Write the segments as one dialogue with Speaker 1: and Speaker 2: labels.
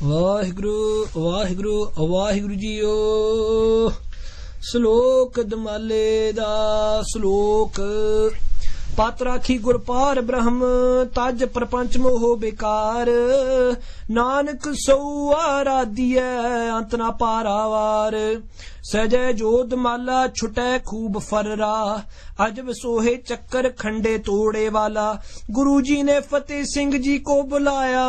Speaker 1: Waheguru Waheguru Waheguru JIO. ਸ਼ਲੋਕ ਦਮਾਲੇ ਦਾ ਸ਼ਲੋਕ। ਪਤ ਰਾਖੀ ਗੁਰ ਪਾਰ ਬ੍ਰਹਮ ਤਜ ਪ੍ਰਪੰਚ ਮੋਹ ਬੇਕਾਰ। ਨਾਨਕ ਸੋ ਆਰਾਧੀਐ ਅੰਤ ਨਾ ਪਾਰਾਵਾਰ। ਸਜੈ ਜੋਤ ਮਾਲਾ ਛੁਟੈ ਖੂਬ ਫਰਰਾ। ਅਜਬ सोहे चक्कर खंडे तोड़े वाला। गुरु जी ने फतेह सिंह जी को बुलाया।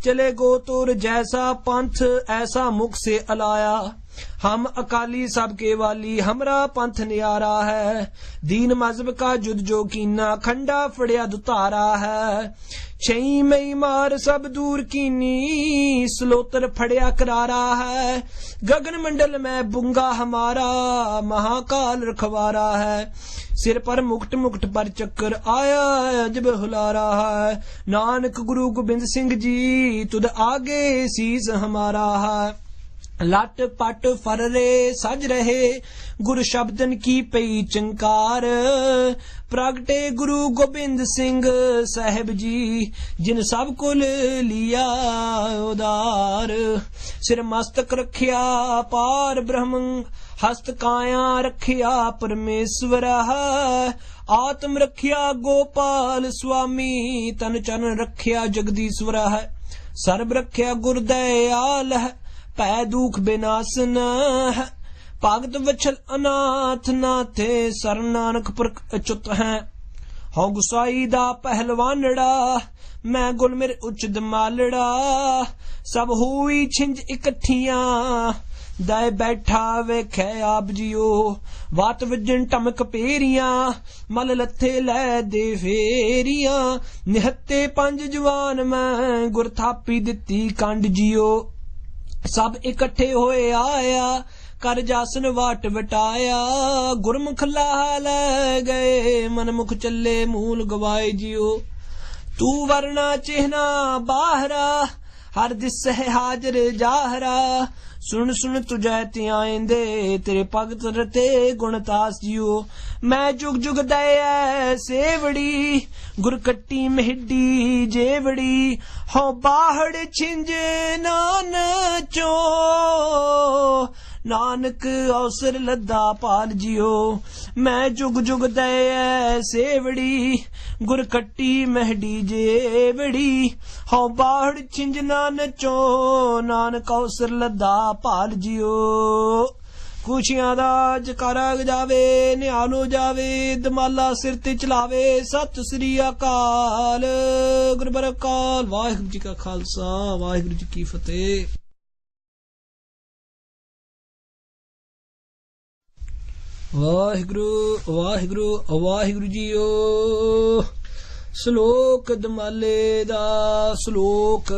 Speaker 1: चले गो तुर जैसा पंथ ऐसा मुख से अलाया। हम अकाली सबके वाली हमरा पंथ न्यारा है। दीन मजहब का जुद जो कीना खंडा फड़िया दुतारा है। छई मई मार सब दूर कीनी सलोतर फड़िया करारा है। गगन मंडल में बुंगा हमारा महाकाल रखवारा है। सिर पर मुकुट मुकुट पर चक्कर आया अजब हुलारा है। नानक गुरु गोबिंद सिंह जी तुद आगे शीस हमारा है। लट पट फररे सज रहे गुरु शब्दन की पई चंकार। प्रगटे गुरु गोबिंद सिंह साहिब जी जिन सब कुल लिया उदार। सिर मस्तक रखिया पार ब्रह्म हस्त काया रखिया परमेश्वर। आत्म रखिया गोपाल स्वामी तन चरण रखिया जगदीश्वर है। सर्ब रखिया गुरदयाल है पै दुख बिनासन है। भगत वछल अनाथ नाथे सर नानक पर अचुत है। हौ गुसाई दा पहलवानड़ा मैं गुल मेरे उच दमालड़ा। सब हुई छिंज इकट्ठियां दाए बैठा वेखे आप जियो। वात वजन टमक पेरियां मल लथे लै दे फेरियां। निहत्ते पंज जवान मैं गुर थापी दिती कंड जियो। सब इकट्ठे होए आया कर जासन वाट वटाया। गुरमुख लाह लै गए मनमुख चले मूल गवाए जियो। तू वरना चिन्हा बाहरा हर दिस है हाजर जाहरा। सुन सुन तुझे त्याइंदे तेरे भगत रते गुणतास जियो। मैं जुग जुग दया सेवड़ी गुर कट्टी मेहडी जेवड़ी। हो बाहड़ छिंज नान चो नानक अवसर लद्दा पाल जियो। मैं जुग जुग दया सेवड़ी गुर कट्टी मेहडी जेवड़ी। हो बाहड़ छिंज नान चो नानक अवसर लद्दा पाल जियो। खुशियां दा जकारा जावे निहालो जावे दमाला सिर ते चलावे। सत श्री अकाल गुरु बरकाल। वाहिगुरू जी का खालसा वाहिगुरू जी की फतेह। वाहिगुरू वाहिगुरू वाहिगुरू जीओ। श्लोक दमाले दा श्लोक।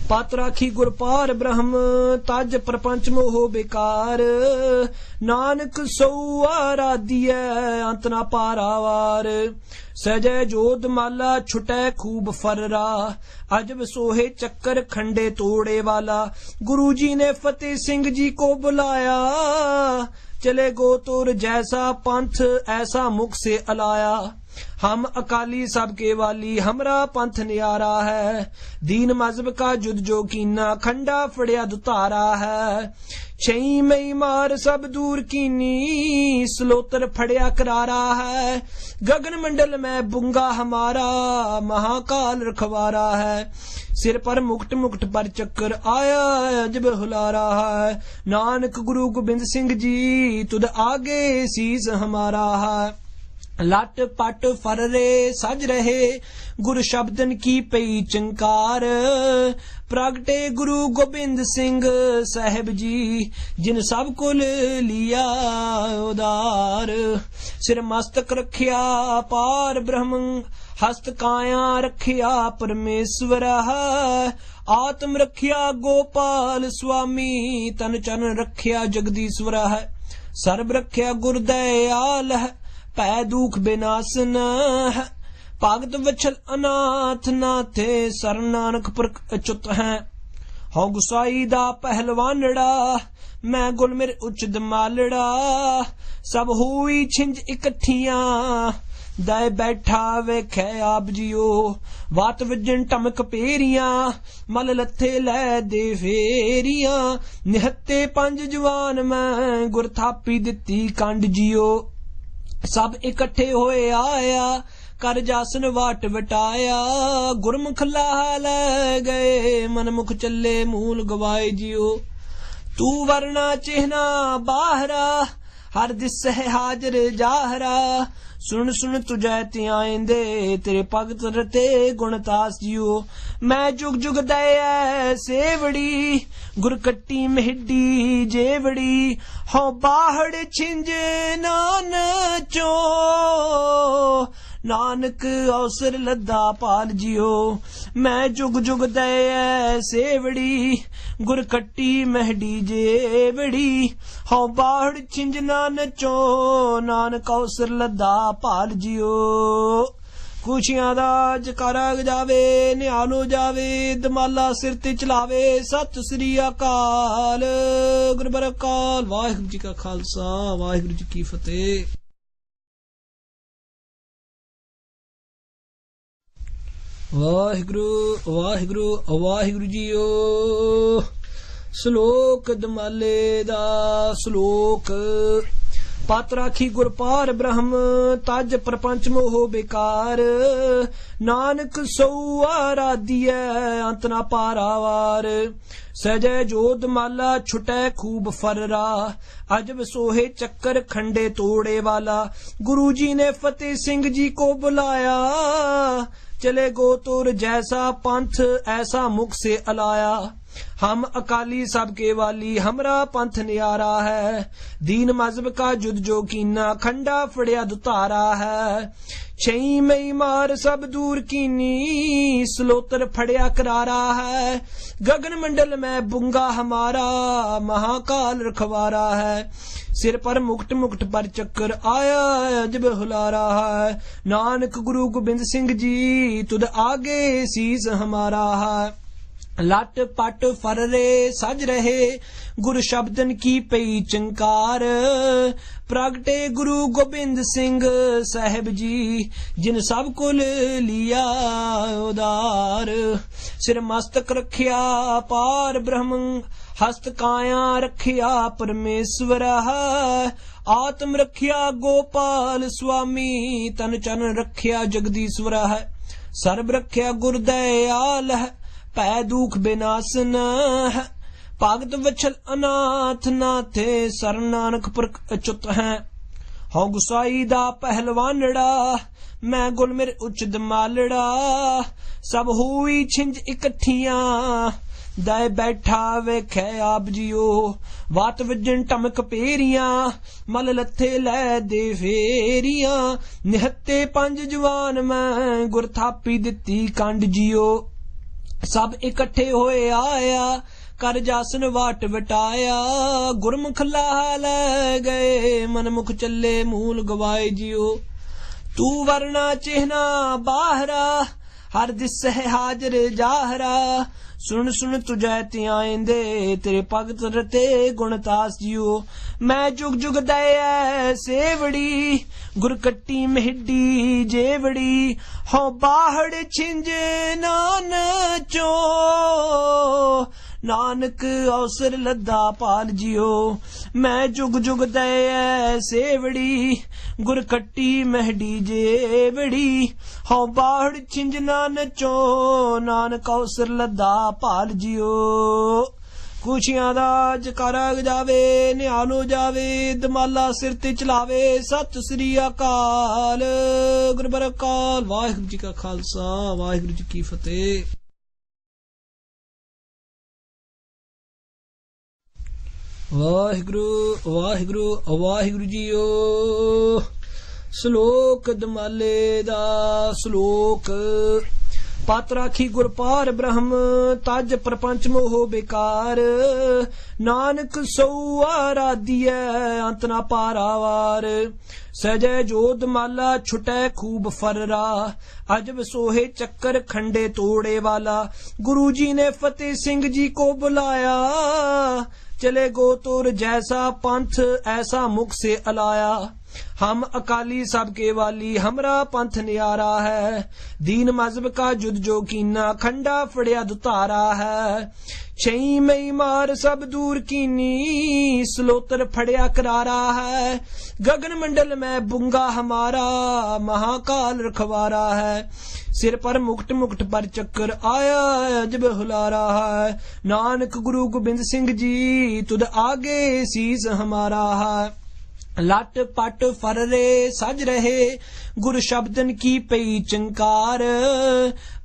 Speaker 1: पत राखी गुर पार ब्रह्म तज प्रपंच मोह बेकार। नानक सो आराधीऐ अंत ना पारावार। सजै जोत माला छुटै खूब फररा। अजब सोहे चक्कर खंडे तोड़े वाला। गुरु जी ने फतेह सिंह जी को बुलाया। चले गो तुर जैसा पंथ ऐसा मुख से अलाया। हम अकाली सबके वाली हमरा पंथ न्यारा है। दीन मजहब का जुद जो कीना खंडा फड़िया दुतारा है। छई मई मार सब दूर कीनी सलोतर फड़िया करारा है। गगन मंडल में बुंगा हमारा महाकाल रखवारा है। सिर पर मुकुट मुकुट पर चक्कर आया अजब हुलारा है। नानक गुरु गोबिंद सिंह जी तुद आगे शीस हमारा है। लट पट फररे सज रहे गुरु शब्दन की पई चंकार। प्रगटे गुरु गोबिंद सिंह साहिब जी जिन सब कुल लिया उदार। सिर मस्तक रखिया पार ब्रह्म हस्त काया रखिया परमेश्वर। आत्म रखिया गोपाल स्वामी तन चरण रखिया जगदीश्वर है। सर्ब रखिया गुरदयाल है पै दुख बिनासन है। भगत वछल अनाथ नाथे सर नानक पर अचुत है। हौ गुसाई दा पहलवानड़ा मैं गुल मेरे उच दमालड़ा। सब हुई छिंज इकट्ठियां दाए बैठा वेखै आप जियो वात वजन टमक पेरियां मल लथे लै दे फेरियां निहत्ते पंज जवान मैं गुर थापी दिती कंड जियो सब इकट्ठे होए आया कर जासन वाट वटाया गुरमुख लाह लै गए मनमुख चले मूल गवाए जियो तू वरना चिन्हा बाहरा हर दिस है हाजर जाहरा सुन सुन तुझे त्याइंदे तेरे भगत रते गुणतास जियो मैं जुग जुग दया सेवड़ी गुर कट्टी मेहडी जेवड़ी हो बाहड़ छिंज नान चो नानक अवसर लद्दा पाल जियो मैं जुग जुग दया सेवड़ी गुर कट्टी मेहडी जेवड़ी हो बाहड़ छिंज नान चो नानक अवसर लद्दा पाल जियो खुशियां दा जकारा गजावे निहालो जावे दमाला सिर ते चलावे सत श्री अकाल गुरु बरकाल वाहिगुरु जी का खालसा वाहिगुरु जी की फतेह। वाहिगुरु वाहिगुरु वाहिगुरु जीओ श्लोक दमाले दा श्लोक पत राखी गुर पार ब्रह्म तज प्रपंच मोह बेकार नानक सौ आराधिय अंत ना पारावार सजय जोध माला छुटै खूब फर्रा अजब सोहे चक्कर खंडे तोड़े वाला गुरु जी ने फतेह सिंह जी को बुलाया चले गोतुर जैसा पंथ ऐसा मुख से अलाया हम अकाली सबके वाली हमरा पंथ न्यारा है दीन मजहब का जुद जो कीना खंडा फड़िया दुतारा है छई मई मार सब दूर कीनी स्लोतर फड़िया करारा है गगन मंडल में बुंगा हमारा महाकाल रखवारा है सिर पर मुकुट मुकुट पर चक्कर आया अजब हुलारा है नानक गुरु गोबिंद सिंह जी तुद आगे शीस हमारा है लट पट फररे सज रहे गुरु शब्दन की पई चंकार प्रगटे गुरु गोबिंद सिंह साहिब जी जिन सब कुल लिया उदार सिर मस्तक रखिया पार ब्रह्म हस्त काया रखिया परमेश्वर आत्म रखिया गोपाल स्वामी तन चन रखिया जगदीश्वर है सर्ब रखिया गुरदयाल है पै दुख बिनासन है भगत वछल अनाथ नाथे सर नानक पर अचुत है हौ गुसाई दा पहलवानड़ा मैं गुलमिर उच दमालड़ा सब हुई छिंज इकट्ठियां दाए बैठा वेखै आप जियो वात वजन टमक पेरियां मल लथे लै दे फेरियां निहत्ते पंज जवान मैं गुर थापी दिती कंड जियो सब इकट्ठे होए आया कर जासन वाट वटाया गुरमुख लाह लै गए मनमुख चले मूल गवाए जियो तू वरना चिन्हा बाहरा हर दिस है हाजर जाहरा सुन सुन तुझे त्याइंदे तेरे भगत रते गुणतास जियो मैं जुग जुग दया सेवड़ी गुर कट्टी मेहडी जेवड़ी हो बाहड़ छिंज नान चो नानक अवसर लद्दा पाल जियो मैं जुग जुग दया सेवड़ी गुर कट्टी मेहडी जेवड़ी हो बाहड़ छिंज नान चो नानक अवसर लद्दा पाल जियो खुशियां दा जकारा गजावे निहालो जावे दमाला सिर ते चलावे सत श्री अकाल गुरु बरकाल वाहिगुरु जी का खालसा वाहिगुरु जी की फतेह। वाहिगुरु वाहिगुरु वाहिगुरु जीओ श्लोक दमाले दा श्लोक पत राखी गुर पार ब्रह्म तज प्रपंच मोह बेकार नानक सौ आराधिय अंत ना पारावार सजय जोध माला छुटै खूब फर्रा अजब सोहे चक्कर खंडे तोड़े वाला गुरु जी ने फतेह सिंह जी को बुलाया चले गोतुर जैसा पंथ ऐसा मुख से अलाया हम अकाली सबके वाली, हमरा पंथ न्यारा है। दीन मजहब का जुद जो कीना, खंडा फड़िया दुतारा है। छई मई मार सब दूर कीनी, स्लोतर फड़िया करारा है। गगन मंडल में बुंगा हमारा, महाकाल रखवारा है। सिर पर मुकुट मुकुट पर चक्कर, आया जब हुलारा है। नानक गुरु गोबिंद सिंह जी, तुद आगे शीस हमारा है। लट पट फर रे सज रहे, गुरु शब्दन की पई चंकार।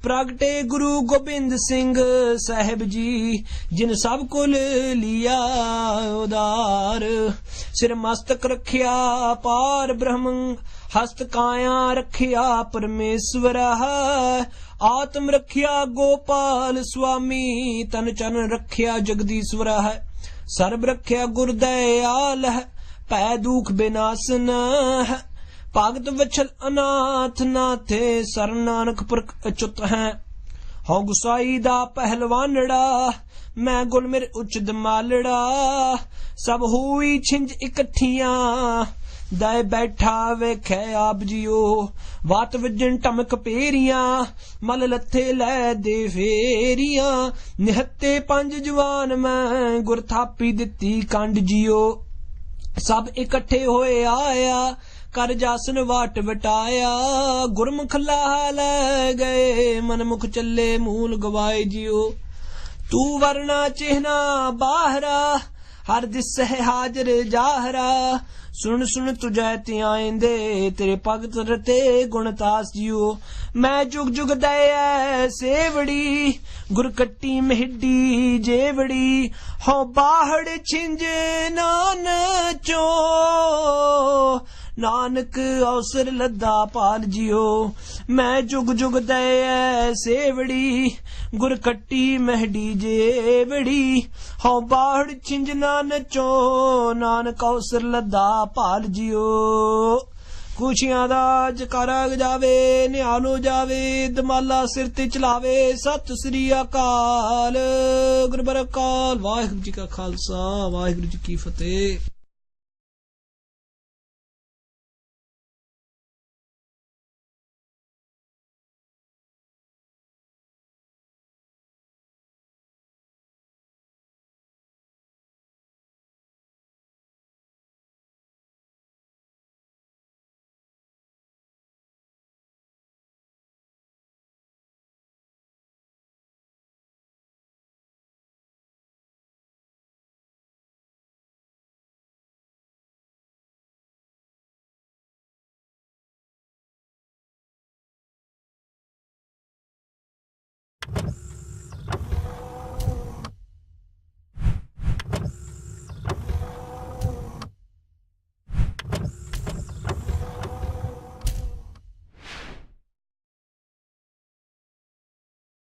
Speaker 1: प्रगटे गुरु गोबिंद सिंह साहिब जी, जिन सब कुल लिया उदार। सिर मस्तक रखिया पार ब्रह्म, हस्त काया रखिया परमेश्वर है। आत्म रखिया गोपाल स्वामी, तन चरण रखिया जगदीश्वर है। सर्ब रखिया गुरदयाल है, पै दुख बिनासन है। भगत वछल अनाथ नाथे, सर नानक पुरख अचुत है। हौ गुसाई दा पहलवानड़ा, मैं गुलमिर उच दमालड़ा। सब हुई छिंज इकट्ठियां, दाए बैठा वेखे आप जियो। वात वजन टमक पेरियां, मल लथे लै दे फेरियां। निहत्ते पंज जवान मैं, गुर थापी दिती कंड जियो। सब इकट्ठे होए आया, कर जासन वाट वटाया। गुरमुख लाह लै गए, मनमुख चले मूल गवाए जियो। तू वरना चिन्हा बाहरा, हर दिस है हाजर जाहरा। सुन सुन तुझे त्याइंदे, तेरे भगत रते गुणतास जियो। मैं जुग जुग दया सेवड़ी, गुर कट्टी मेहडी जेवड़ी। हौ बाहड़ छिंज नान चो, नानक अवसर लद्दा पाल जियो। मैं जुग जुग दया सेवड़ी, गुर कट्टी मेहडी जेवड़ी। हौ बाहड़ छिंज नान चो, नानक अवसर लद्दा पाल जियो। खुशियां दा जकारा जावे, निहाल हो जावे, दमाला सिर ते चलावे। सत श्री अकाल। गुरबर अकाल। वाहिगुरु जी का खालसा, वाहिगुरु जी की फतेह।